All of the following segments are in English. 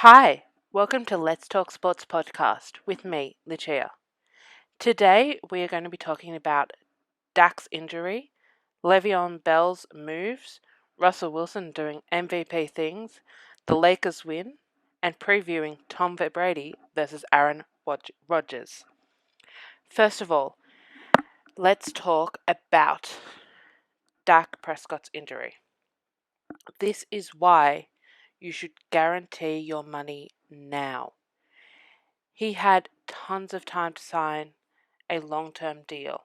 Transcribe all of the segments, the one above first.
Hi, welcome to Let's Talk Sports podcast with me, Lucia. Today we are going to be talking about Dak's injury, Le'Veon Bell's moves, Russell Wilson doing MVP things, the Lakers win, and previewing Tom Brady versus Aaron Rodgers. First of all, let's talk about Dak Prescott's injury. This is why you should guarantee your money now. He had tons of time to sign a long-term deal.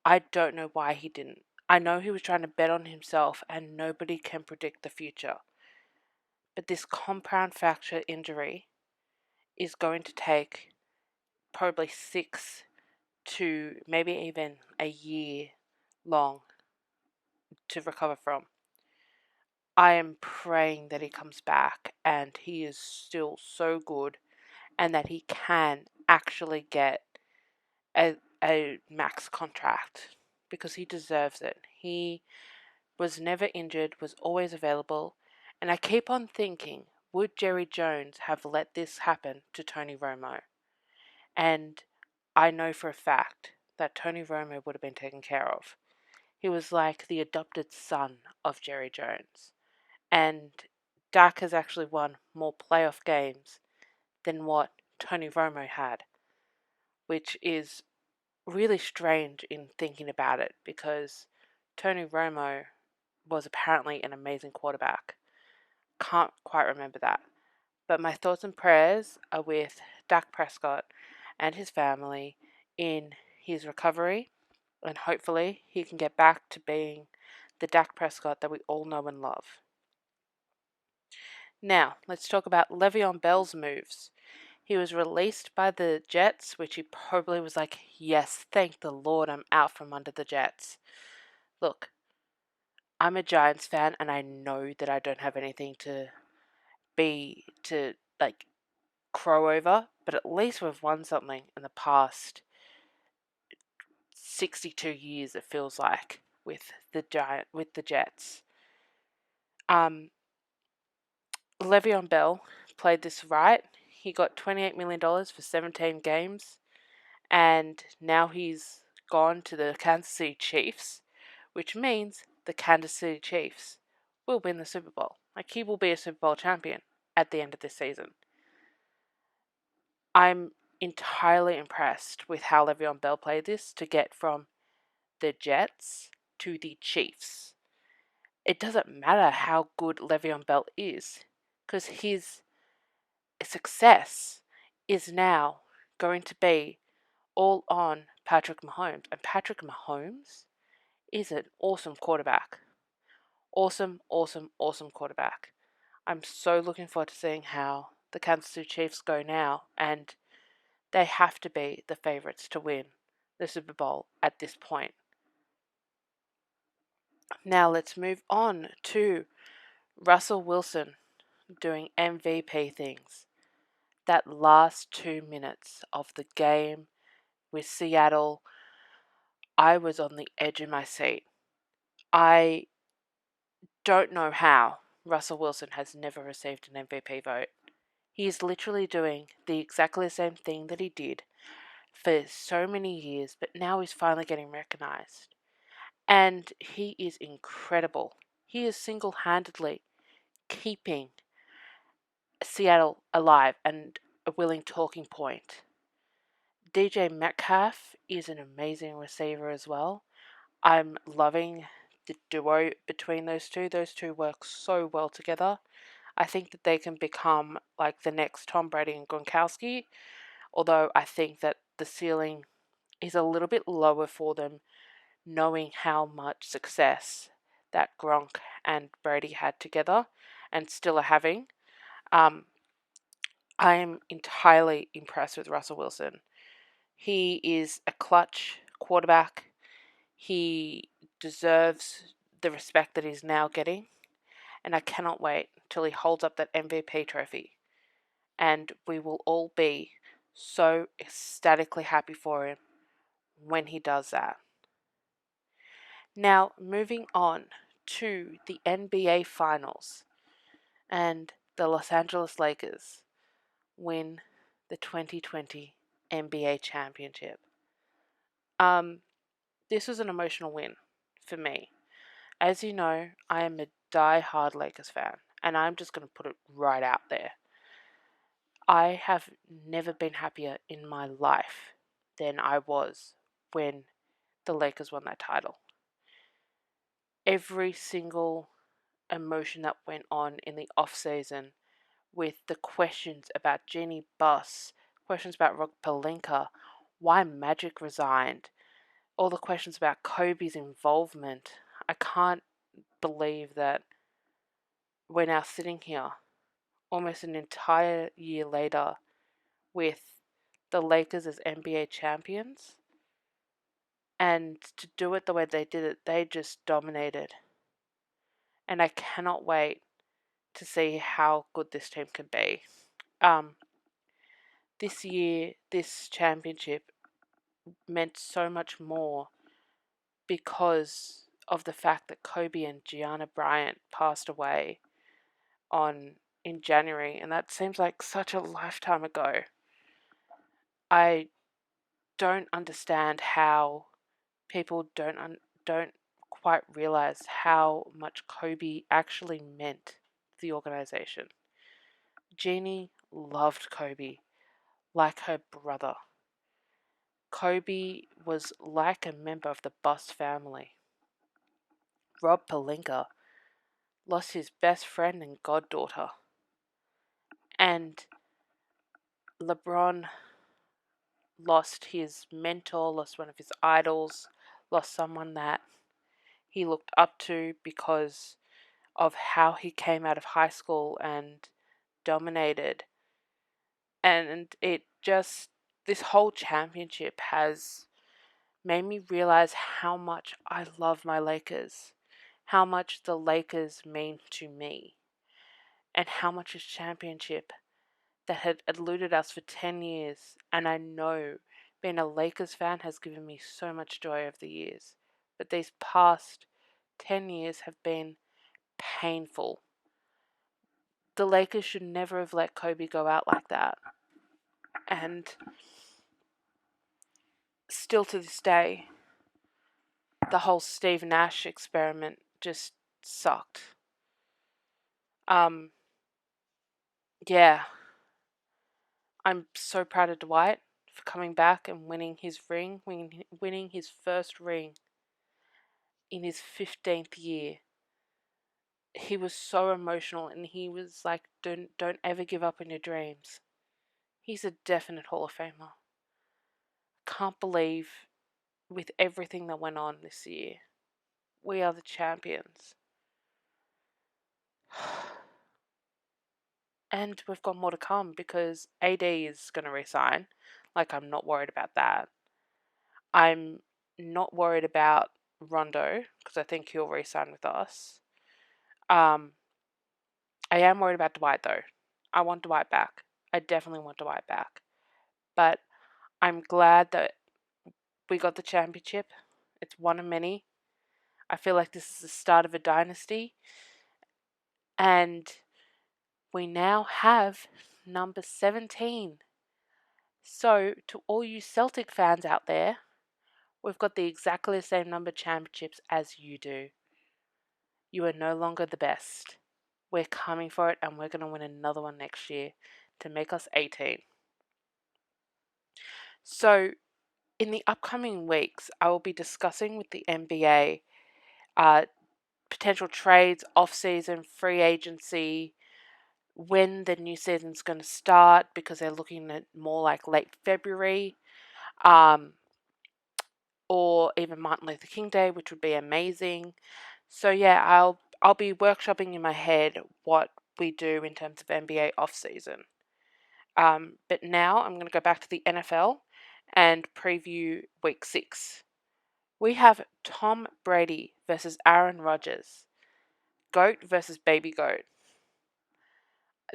I don't know why he didn't. I know he was trying to bet on himself and nobody can predict the future. But this compound fracture injury is going to take probably 6 to maybe even a year long to recover from. I am praying that he comes back and he is still so good and that he can actually get a max contract because he deserves it. He was never injured, was always available, and I keep on thinking, would Jerry Jones have let this happen to Tony Romo? And I know for a fact that Tony Romo would have been taken care of. He was like the adopted son of Jerry Jones. And Dak has actually won more playoff games than what Tony Romo had, which is really strange in thinking about it because Tony Romo was apparently an amazing quarterback. Can't quite remember that. But my thoughts and prayers are with Dak Prescott and his family in his recovery, and hopefully he can get back to being the Dak Prescott that we all know and love. Now, let's talk about Le'Veon Bell's moves. He was released by the Jets, which he probably was like, yes, thank the Lord I'm out from under the Jets. Look, I'm a Giants fan and I know that I don't have anything to like crow over, but at least we've won something in the past 62 years it feels like with the Jets. Le'Veon Bell played this right. He got $28 million for 17 games and now he's gone to the Kansas City Chiefs, which means the Kansas City Chiefs will win the Super Bowl. Like, he will be a Super Bowl champion at the end of this season. I'm entirely impressed with how Le'Veon Bell played this to get from the Jets to the Chiefs. It doesn't matter how good Le'Veon Bell is, because his success is now going to be all on Patrick Mahomes. And Patrick Mahomes is an awesome quarterback. Awesome, awesome, awesome quarterback. I'm so looking forward to seeing how the Kansas City Chiefs go now, and they have to be the favourites to win the Super Bowl at this point. Now let's move on to Russell Wilson doing MVP things. That last 2 minutes of the game with Seattle, I was on the edge of my seat. I don't know how Russell Wilson has never received an MVP vote. He is literally doing the exactly the same thing that he did for so many years, but now he's finally getting recognized. And he is incredible. He is single-handedly keeping Seattle alive and a willing talking point. DJ Metcalf is an amazing receiver as well. I'm loving the duo between those two. Those two work so well together. I think that they can become like the next Tom Brady and Gronkowski, although I think that the ceiling is a little bit lower for them, knowing how much success that Gronk and Brady had together and still are having. I am entirely impressed with Russell Wilson. He is a clutch quarterback. He deserves the respect that he's now getting, and I cannot wait till he holds up that MVP trophy, and we will all be so ecstatically happy for him when he does that. Now, moving on to the NBA Finals, and the Los Angeles Lakers win the 2020 NBA championship. This was an emotional win for me. As you know, I am a die-hard Lakers fan, and I'm just going to put it right out there. I have never been happier in my life than I was when the Lakers won that title. Every single emotion that went on in the off-season with the questions about Jeanie Buss, questions about Rob Pelinka, why Magic resigned, all the questions about Kobe's involvement. I can't believe that we're now sitting here almost an entire year later with the Lakers as NBA champions. And to do it the way they did it, they just dominated. And I cannot wait to see how good this team can be. This year, this championship meant so much more because of the fact that Kobe and Gianna Bryant passed away in January, and that seems like such a lifetime ago. I don't understand how people don't quite realize how much Kobe actually meant to the organization. Jeanie loved Kobe like her brother. Kobe was like a member of the Buss family. Rob Pelinka lost his best friend and goddaughter. And LeBron lost his mentor, lost one of his idols, lost someone that he looked up to because of how he came out of high school and dominated. And this whole championship has made me realize how much I love my Lakers, how much the Lakers mean to me, and how much this championship that had eluded us for 10 years, and I know being a Lakers fan has given me so much joy over the years, but these past 10 years have been painful. The Lakers should never have let Kobe go out like that. And still to this day, the whole Steve Nash experiment just sucked. Yeah, I'm so proud of Dwight for coming back and winning his winning his first ring in his 15th year. He was so emotional, and he was like, don't ever give up on your dreams. He's a definite Hall of Famer. Can't believe, with everything that went on this year, we are the champions. And we've got more to come because AD is going to resign. Like, I'm not worried about that. I'm not worried about Rondo because I think he'll resign with us. I am worried about Dwight though. I want Dwight back. I definitely want Dwight back. But I'm glad that we got the championship. It's one of many. I feel like this is the start of a dynasty. And we now have number 17. So, to all you Celtic fans out there, we've got the exactly the same number of championships as you do. You are no longer the best. We're coming for it, and we're going to win another one next year to make us 18. So, in the upcoming weeks, I will be discussing with the NBA potential trades, off-season, free agency, when the new season's going to start, because they're looking at more like late February, or even Martin Luther King Day, which would be amazing. So yeah, I'll be workshopping in my head what we do in terms of NBA off-season. But now I'm going to go back to the NFL and preview Week 6. We have Tom Brady versus Aaron Rodgers. Goat versus baby goat.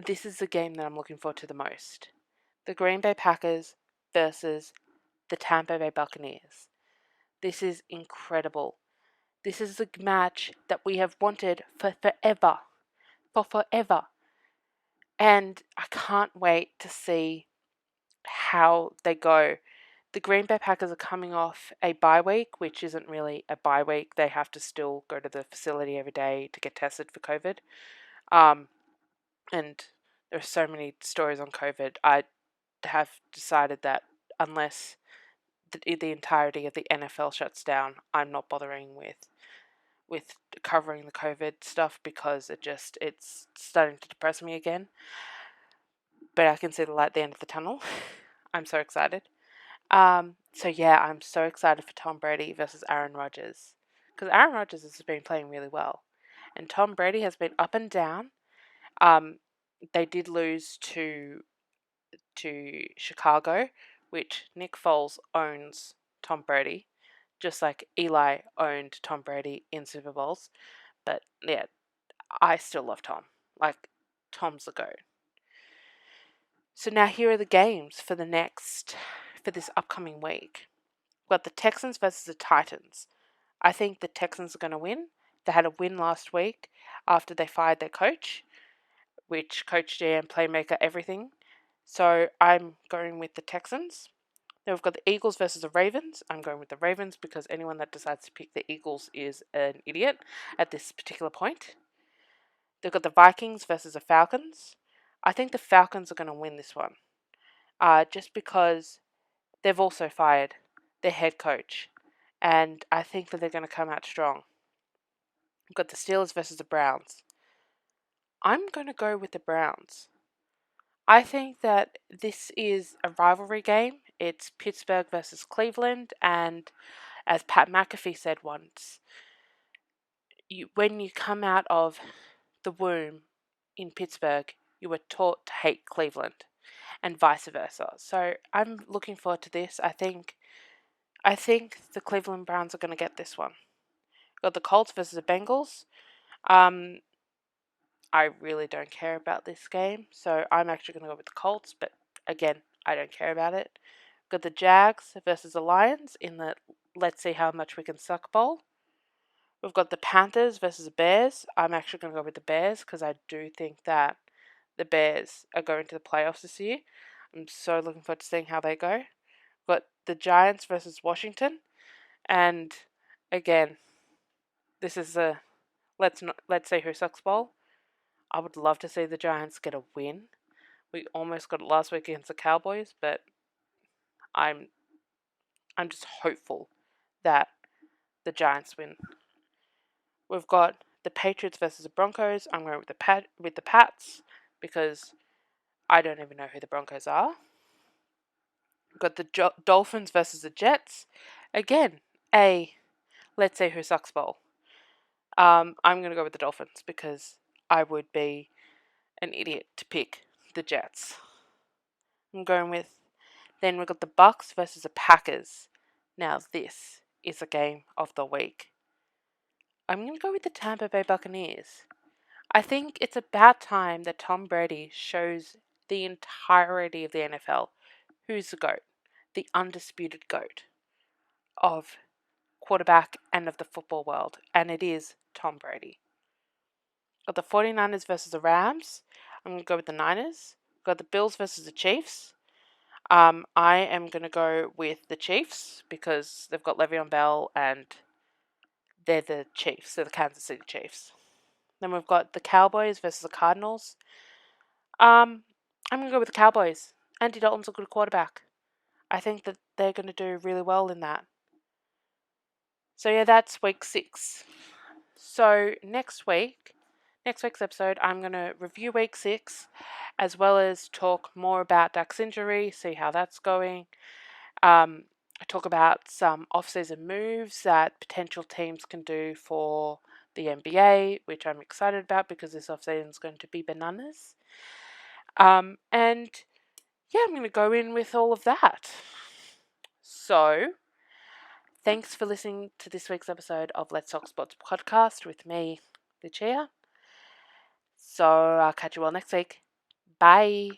This is the game that I'm looking forward to the most. The Green Bay Packers versus the Tampa Bay Buccaneers. This is incredible. This is the match that we have wanted for forever. For forever. And I can't wait to see how they go. The Green Bay Packers are coming off a bye week, which isn't really a bye week. They have to still go to the facility every day to get tested for COVID. And there are so many stories on COVID. I have decided that unless the entirety of the NFL shuts down, I'm not bothering with covering the COVID stuff because it's starting to depress me again. But I can see the light at the end of the tunnel. I'm so excited. So yeah, I'm so excited for Tom Brady versus Aaron Rodgers because Aaron Rodgers has been playing really well, and Tom Brady has been up and down. They did lose to Chicago, which Nick Foles owns Tom Brady, just like Eli owned Tom Brady in Super Bowls. But yeah, I still love Tom. Like, Tom's the GOAT. So now here are the games for this upcoming week. We've got the Texans versus the Titans. I think the Texans are going to win. They had a win last week after they fired their coach, which coach GM playmaker everything. So I'm going with the Texans. Then we've got the Eagles versus the Ravens. I'm going with the Ravens because anyone that decides to pick the Eagles is an idiot at this particular point. They've got the Vikings versus the Falcons. I think the Falcons are going to win this one. Just because they've also fired their head coach. And I think that they're going to come out strong. We've got the Steelers versus the Browns. I'm going to go with the Browns. I think that this is a rivalry game. It's Pittsburgh versus Cleveland, and as Pat McAfee said once, when you come out of the womb in Pittsburgh, you were taught to hate Cleveland, and vice versa. So I'm looking forward to this. I think the Cleveland Browns are going to get this one. Got the Colts versus the Bengals. I really don't care about this game, so I'm actually going to go with the Colts, but again, I don't care about it. Got the Jags versus the Lions in the let's see how much we can suck bowl. We've got the Panthers versus the Bears. I'm actually going to go with the Bears because I do think that the Bears are going to the playoffs this year. I'm so looking forward to seeing how they go. We've got the Giants versus Washington, and again, this is a let's say who sucks bowl. I would love to see the Giants get a win. We almost got it last week against the Cowboys, but I'm just hopeful that the Giants win. We've got the Patriots versus the Broncos. I'm going with the Pats because I don't even know who the Broncos are. We've got the Dolphins versus the Jets. Again, let's say who sucks bowl. I'm going to go with the Dolphins because I would be an idiot to pick the Jets. Then we've got the Bucks versus the Packers. Now this is a game of the week. I'm going to go with the Tampa Bay Buccaneers. I think it's about time that Tom Brady shows the entirety of the NFL who's the GOAT, the undisputed GOAT of quarterback and of the football world, and it is Tom Brady. Got the 49ers versus the Rams. I'm going to go with the Niners. Got the Bills versus the Chiefs. I am going to go with the Chiefs because they've got Le'Veon Bell and they're the Chiefs. They're the Kansas City Chiefs. Then we've got the Cowboys versus the Cardinals. I'm going to go with the Cowboys. Andy Dalton's a good quarterback. I think that they're going to do really well in that. So yeah, that's week 6. So next week's episode, I'm going to review week 6 as well as talk more about Dak's injury, see how that's going. I talk about some off-season moves that potential teams can do for the NBA, which I'm excited about because this off-season is going to be bananas. And yeah, I'm going to go in with all of that. So, thanks for listening to this week's episode of Let's Talk Sports podcast with me, Lucia. So, I'll catch you all next week. Bye.